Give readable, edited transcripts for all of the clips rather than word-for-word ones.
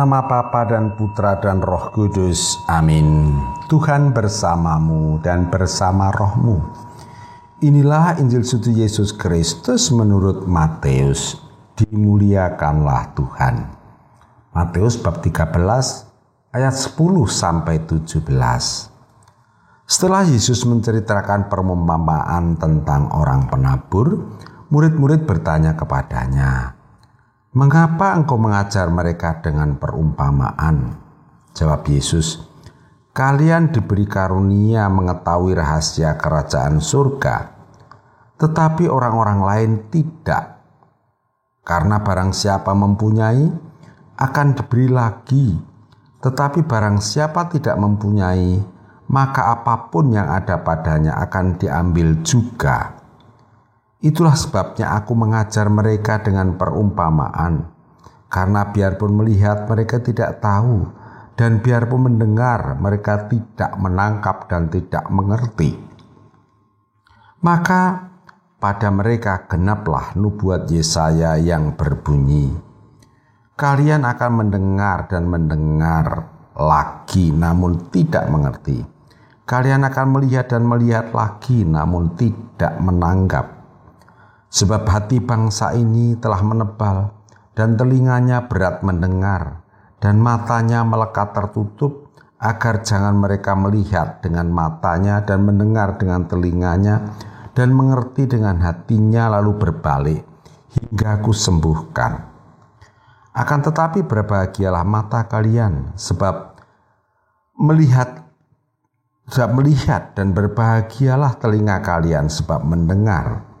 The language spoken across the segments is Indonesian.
nama Bapa dan Putra dan Roh Kudus. Amin. Tuhan bersamamu dan bersama rohmu. Inilah Injil Suci Yesus Kristus menurut Matius. Dimuliakanlah Tuhan. Matius bab 13 ayat 10 sampai 17. Setelah Yesus menceritakan perumpamaan tentang orang penabur, murid-murid bertanya kepadanya, "Mengapa engkau mengajar mereka dengan perumpamaan?" Jawab Yesus, "Kalian diberi karunia mengetahui rahasia kerajaan surga, tetapi orang-orang lain tidak. Karena barang siapa mempunyai, akan diberi lagi, tetapi barang siapa tidak mempunyai, maka apapun yang ada padanya akan diambil juga. Itulah sebabnya aku mengajar mereka dengan perumpamaan, karena biarpun melihat mereka tidak tahu, dan biarpun mendengar mereka tidak menangkap dan tidak mengerti. Maka pada mereka genaplah nubuat Yesaya yang berbunyi, kalian akan mendengar dan mendengar lagi namun tidak mengerti. Kalian akan melihat dan melihat lagi namun tidak menanggap. Sebab hati bangsa ini telah menebal, dan telinganya berat mendengar, dan matanya melekat tertutup, agar jangan mereka melihat dengan matanya, dan mendengar dengan telinganya, dan mengerti dengan hatinya lalu berbalik, hingga aku sembuhkan. Akan tetapi berbahagialah mata kalian, sebab melihat, dan berbahagialah telinga kalian, sebab mendengar.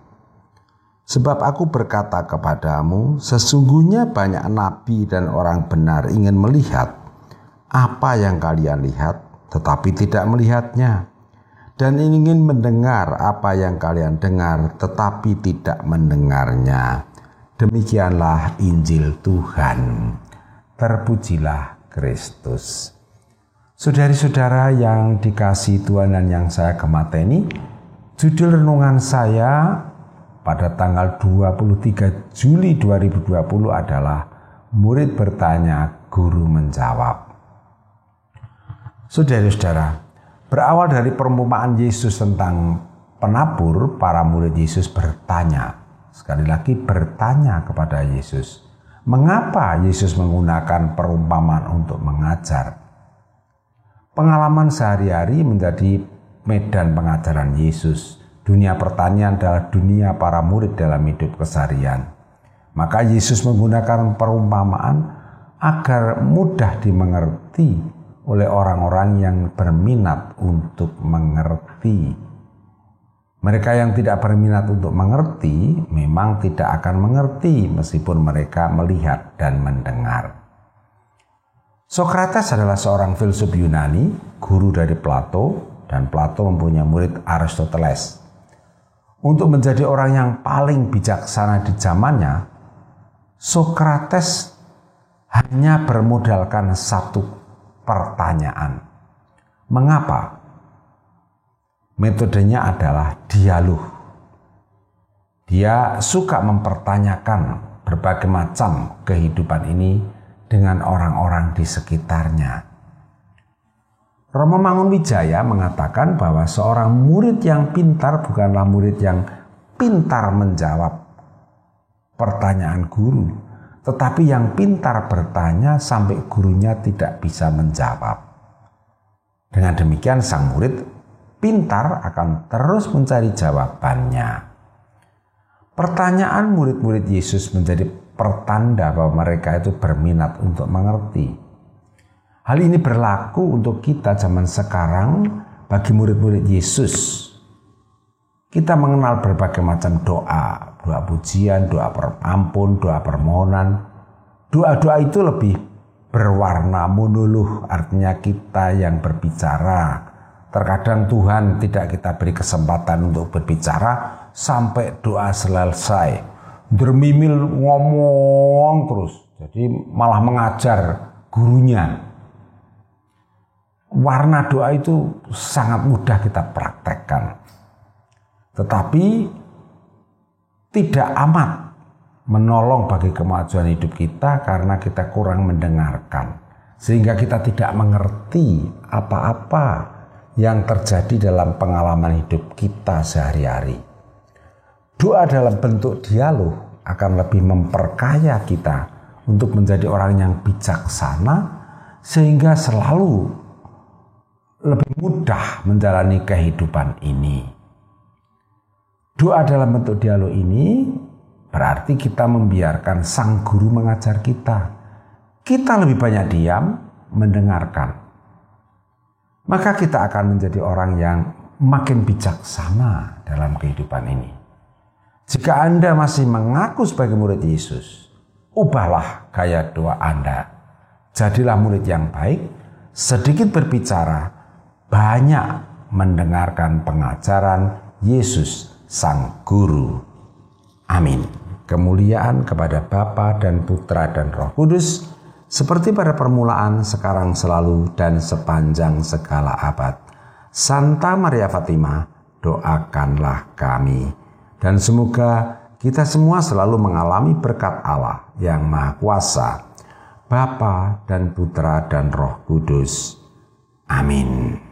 Sebab aku berkata kepadamu, sesungguhnya banyak nabi dan orang benar ingin melihat apa yang kalian lihat, tetapi tidak melihatnya, dan ingin mendengar apa yang kalian dengar, tetapi tidak mendengarnya. Demikianlah Injil Tuhan. Terpujilah Kristus. Saudari-saudara yang dikasihi Tuhan dan yang saya gemateni, judul renungan saya pada tanggal 23 Juli 2020 adalah murid bertanya, guru menjawab. Saudara-saudara, berawal dari perumpamaan Yesus tentang penabur, para murid Yesus bertanya, sekali lagi bertanya kepada Yesus, mengapa Yesus menggunakan perumpamaan untuk mengajar? Pengalaman sehari-hari menjadi medan pengajaran Yesus. Dunia pertanian adalah dunia para murid dalam hidup keseharian. Maka Yesus menggunakan perumpamaan agar mudah dimengerti oleh orang-orang yang berminat untuk mengerti. Mereka yang tidak berminat untuk mengerti memang tidak akan mengerti meskipun mereka melihat dan mendengar. Sokrates adalah seorang filsuf Yunani, guru dari Plato, dan Plato mempunyai murid Aristoteles. Untuk menjadi orang yang paling bijaksana di zamannya, Sokrates hanya bermodalkan satu pertanyaan. Mengapa? Metodenya adalah dialog. Dia suka mempertanyakan berbagai macam kehidupan ini dengan orang-orang di sekitarnya. Romo Mangunwijaya mengatakan bahwa seorang murid yang pintar bukanlah murid yang pintar menjawab pertanyaan guru, tetapi yang pintar bertanya sampai gurunya tidak bisa menjawab. Dengan demikian sang murid pintar akan terus mencari jawabannya. Pertanyaan murid-murid Yesus menjadi pertanda bahwa mereka itu berminat untuk mengerti. Hal ini berlaku untuk kita zaman sekarang bagi murid-murid Yesus. Kita mengenal berbagai macam doa pujian, doa ampun, doa permohonan. Doa-doa itu lebih berwarna monolog, artinya kita yang berbicara. Terkadang Tuhan tidak kita beri kesempatan untuk berbicara sampai doa selesai. Dermimil ngomong terus, jadi malah mengajar gurunya. Warna doa itu sangat mudah kita praktekkan. Tetapi tidak amat menolong bagi kemajuan hidup kita karena kita kurang mendengarkan, sehingga kita tidak mengerti apa-apa yang terjadi dalam pengalaman hidup kita sehari-hari. Doa dalam bentuk dialog akan lebih memperkaya kita untuk menjadi orang yang bijaksana, sehingga selalu lebih mudah menjalani kehidupan ini. Doa dalam bentuk dialog ini berarti kita membiarkan sang guru mengajar kita. Kita lebih banyak diam, mendengarkan. Maka kita akan menjadi orang yang makin bijaksana dalam kehidupan ini. Jika Anda masih mengaku sebagai murid Yesus, ubahlah gaya doa Anda. Jadilah murid yang baik, sedikit berbicara, banyak mendengarkan pengajaran Yesus Sang Guru. Amin. Kemuliaan kepada Bapa dan Putra dan Roh Kudus, seperti pada permulaan, sekarang, selalu, dan sepanjang segala abad. Santa Maria Fatima, doakanlah kami. Dan semoga kita semua selalu mengalami berkat Allah yang Maha Kuasa, Bapa dan Putra dan Roh Kudus. Amin.